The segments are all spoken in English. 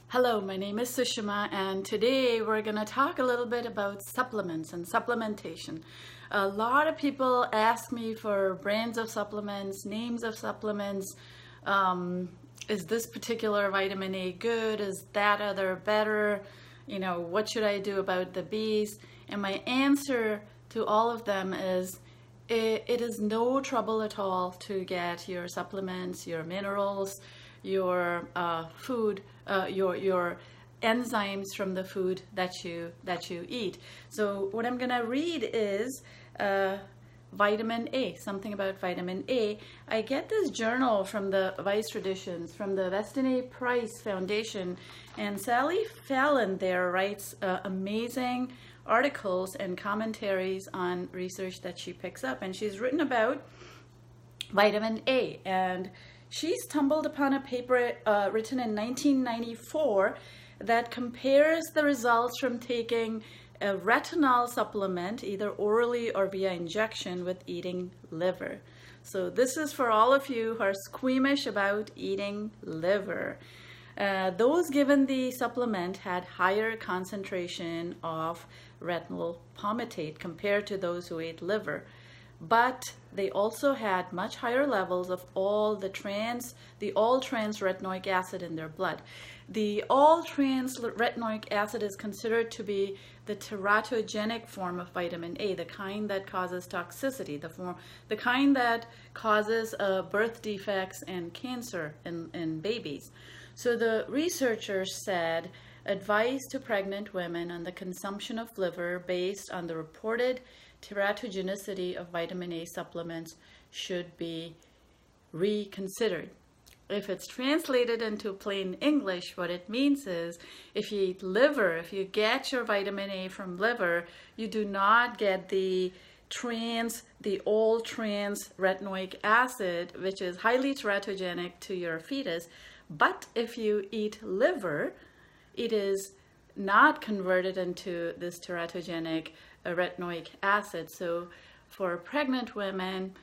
Hello, my name is Sushma, and today we're going to talk a little bit about supplements and supplementation. A lot of people ask me for brands of supplements, names of supplements. Is this particular vitamin A good? Is that other better? What should I do about the B's? And my answer to all of them is it is no trouble at all to get your supplements, your minerals, your food, your enzymes from the food that you eat. So what I'm gonna read is vitamin A, something about vitamin A. I get this journal from the Vice Traditions, from the Weston A. Price Foundation, and Sally Fallon there writes amazing articles and commentaries on research that she picks up, and she's written about vitamin A, and she stumbled upon a paper written in 1994 that compares the results from taking a retinol supplement, either orally or via injection, with eating liver. So this is for all of you who are squeamish about eating liver. Those given the supplement had higher concentration of retinol palmitate compared to those who ate liver. But they also had much higher levels of all trans retinoic acid in their blood. The all trans retinoic acid is considered to be the teratogenic form of vitamin A, the kind that causes toxicity, the kind that causes birth defects and cancer in babies. So the researchers said advice to pregnant women on the consumption of liver based on the reported teratogenicity of vitamin A supplements should be reconsidered. If it's translated into plain English, what it means is if you eat liver, if you get your vitamin A from liver, you do not get the all trans retinoic acid, which is highly teratogenic to your fetus. But if you eat liver, it is not converted into this teratogenic retinoic acid. So for pregnant women,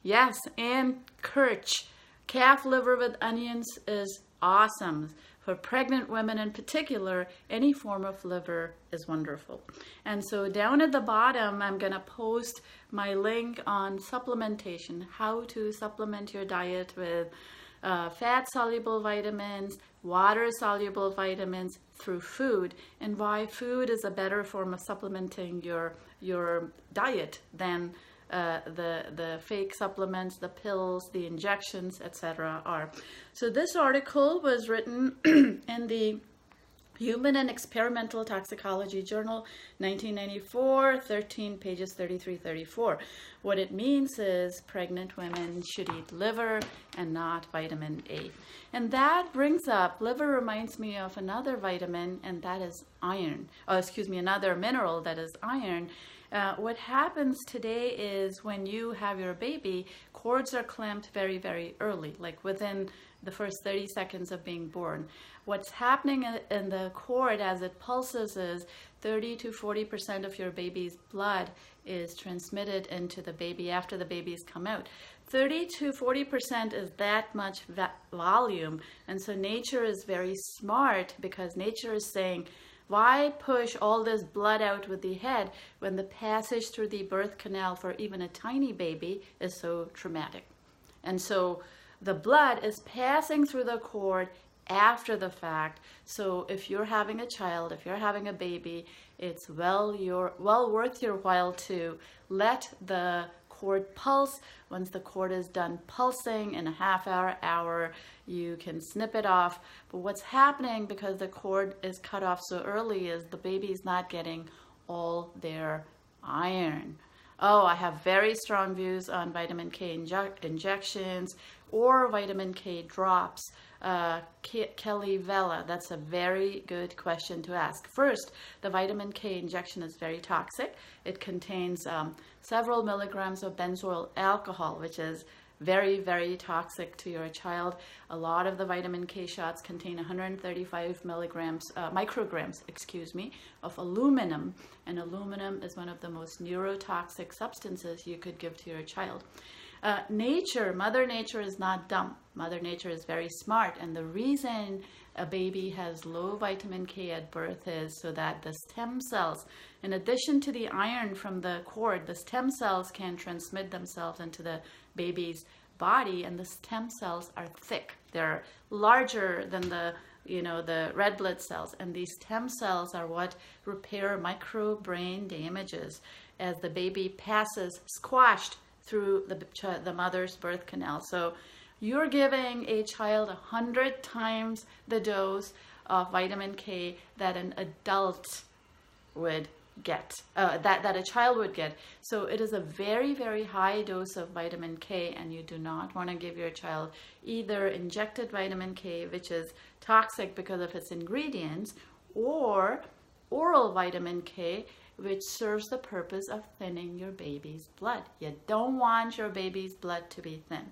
yes, and kirch, calf liver with onions is awesome. For pregnant women in particular, any form of liver is wonderful. And so down at the bottom, I'm going to post my link on supplementation, how to supplement your diet with fat-soluble vitamins, water-soluble vitamins through food, and why food is a better form of supplementing your diet than the fake supplements, the pills, the injections, etc. are. So this article was written in the Human and Experimental Toxicology Journal, 1994, 13 pages 33-34. What it means is pregnant women should eat liver and not vitamin A. And that brings up, liver reminds me of another vitamin, and that is iron. Another mineral, that is iron. What happens today is when you have your baby, cords are clamped very, very early, like within the first 30 seconds of being born. What's happening in the cord as it pulses is 30 to 40% of your baby's blood is transmitted into the baby after the babies come out. 30 to 40% is that much volume. And so nature is very smart, because nature is saying, why push all this blood out with the head when the passage through the birth canal for even a tiny baby is so traumatic? And so the blood is passing through the cord after the fact. So if you're having a child, if you're having a baby, it's well worth your while to let the cord pulse. Once the cord is done pulsing in a half hour, you can snip it off. But what's happening, because the cord is cut off so early, is the baby's not getting all their iron. Oh, I have very strong views on vitamin K injections or vitamin K drops. Kelly Vela, that's a very good question to ask. First, the vitamin K injection is very toxic. It contains several milligrams of benzoyl alcohol, which is very, very toxic to your child. A lot of the vitamin K shots contain 135 micrograms of aluminum, and aluminum is one of the most neurotoxic substances you could give to your child. Mother Nature is not dumb. Mother Nature is very smart. And the reason a baby has low vitamin K at birth is so that the stem cells, in addition to the iron from the cord, the stem cells can transmit themselves into the baby's body, and the stem cells are thick. They're larger than the red blood cells, and these stem cells are what repair micro brain damages as the baby passes squashed through the mother's birth canal. So you're giving a child 100 times the dose of vitamin K that an adult would get, that a child would get. So it is a very, very high dose of vitamin K, and you do not want to give your child either injected vitamin K, which is toxic because of its ingredients, or oral vitamin K, which serves the purpose of thinning your baby's blood. You don't want your baby's blood to be thin.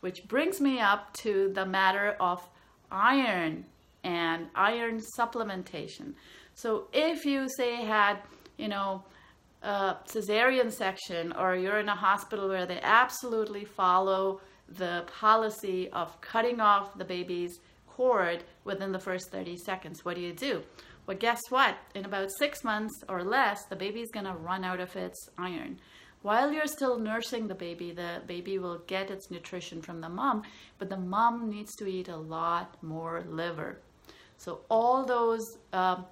Which brings me up to the matter of iron and iron supplementation. So if you say had, a cesarean section, or you're in a hospital where they absolutely follow the policy of cutting off the baby's cord within the first 30 seconds, what do? Well, guess what? In about 6 months or less, the baby's going to run out of its iron. While you're still nursing the baby will get its nutrition from the mom, but the mom needs to eat a lot more liver. So all those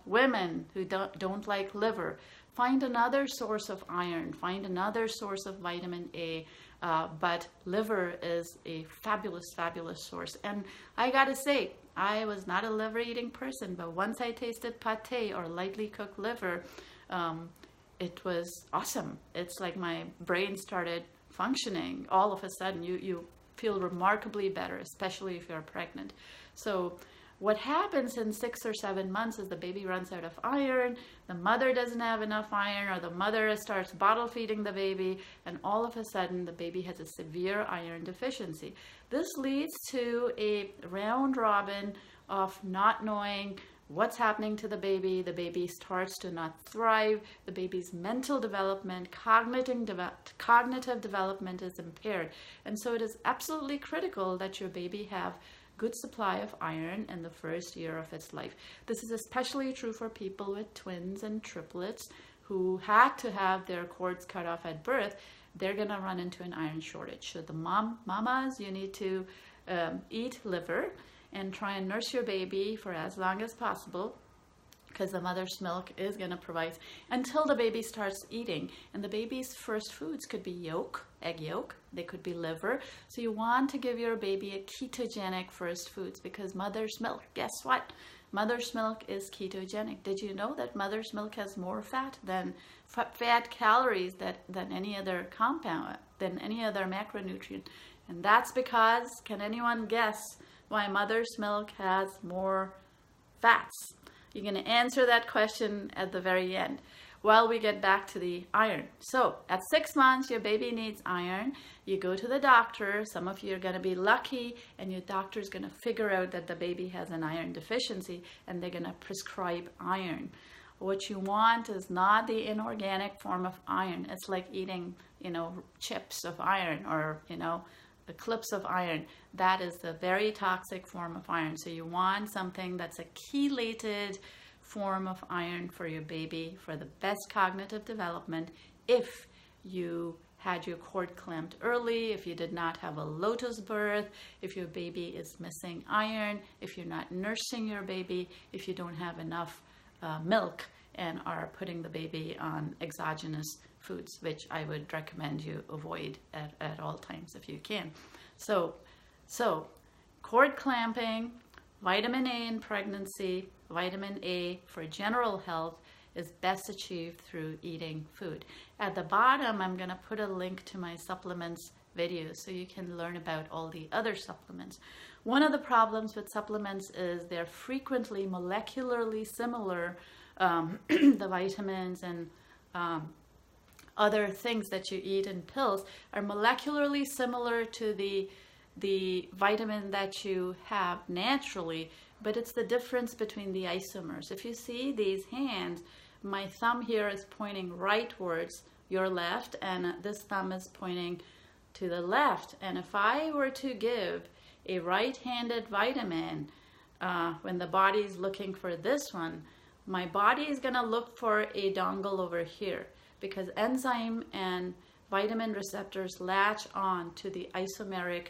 women who don't like liver, find another source of iron, find another source of vitamin A, but liver is a fabulous, fabulous source. And I gotta say, I was not a liver eating person, but once I tasted pate or lightly cooked liver, it was awesome. It's like my brain started functioning. All of a sudden, you feel remarkably better, especially if you're pregnant. So what happens in 6 or 7 months is the baby runs out of iron, the mother doesn't have enough iron, or the mother starts bottle feeding the baby, and all of a sudden the baby has a severe iron deficiency. This leads to a round robin of not knowing what's happening to the baby starts to not thrive, the baby's mental development, cognitive development is impaired. And so it is absolutely critical that your baby have good supply of iron in the first year of its life. This is especially true for people with twins and triplets who had to have their cords cut off at birth. They're going to run into an iron shortage. So the mamas, you need to eat liver and try and nurse your baby for as long as possible, because the mother's milk is going to provide until the baby starts eating. And the baby's first foods could be egg yolk, they could be liver. So you want to give your baby a ketogenic first foods, because mother's milk, guess what? Mother's milk is ketogenic. Did you know that mother's milk has more fat than fat calories than any other compound, than any other macronutrient? And that's because, can anyone guess why mother's milk has more fats? You're going to answer that question at the very end while we get back to the iron. So at 6 months, your baby needs iron. You go to the doctor. Some of you are going to be lucky, and your doctor is going to figure out that the baby has an iron deficiency, and they're going to prescribe iron. What you want is not the inorganic form of iron. It's like eating, chips of iron, or, the clips of iron. That is the very toxic form of iron. So you want something that's a chelated form of iron for your baby for the best cognitive development. If you had your cord clamped early, if you did not have a lotus birth, if your baby is missing iron, if you're not nursing your baby, if you don't have enough milk and are putting the baby on exogenous foods, which I would recommend you avoid at all times if you can. So cord clamping, vitamin A in pregnancy, vitamin A for general health is best achieved through eating food. At the bottom, I'm going to put a link to my supplements video so you can learn about all the other supplements. One of the problems with supplements is they're frequently molecularly similar. The vitamins and other things that you eat in pills are molecularly similar to the vitamin that you have naturally, but it's the difference between the isomers. If you see these hands, my thumb here is pointing rightwards, your left, and this thumb is pointing to the left. And if I were to give a right-handed vitamin, when the body is looking for this one, my body is going to look for a dongle over here, because enzyme and vitamin receptors latch on to the isomeric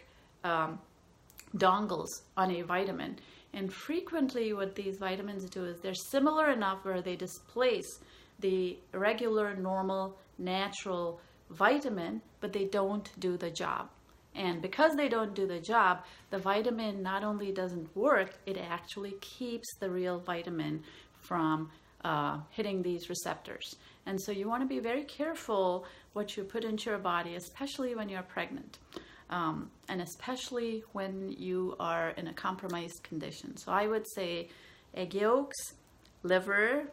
dongles on a vitamin. And frequently what these vitamins do is they're similar enough where they displace the regular, normal, natural vitamin, but they don't do the job. And because they don't do the job, the vitamin not only doesn't work, it actually keeps the real vitamin from hitting these receptors. And so you want to be very careful what you put into your body, especially when you're pregnant, and especially when you are in a compromised condition. So I would say egg yolks, liver,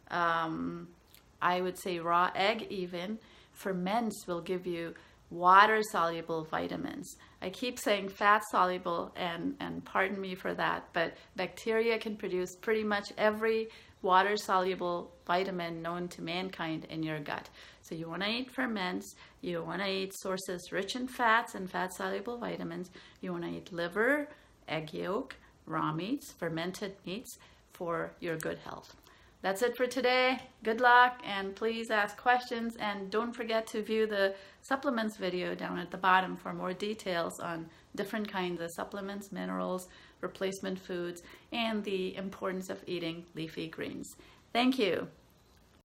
I would say raw egg even. Ferments will give you water-soluble vitamins. I keep saying fat-soluble, and pardon me for that, but bacteria can produce pretty much every water-soluble vitamin known to mankind in your gut. So you want to eat ferments, you want to eat sources rich in fats and fat-soluble vitamins, you want to eat liver, egg yolk, raw meats, fermented meats for your good health. That's it for today. Good luck, and please ask questions, and don't forget to view the supplements video down at the bottom for more details on different kinds of supplements, minerals, replacement foods, and the importance of eating leafy greens. Thank you.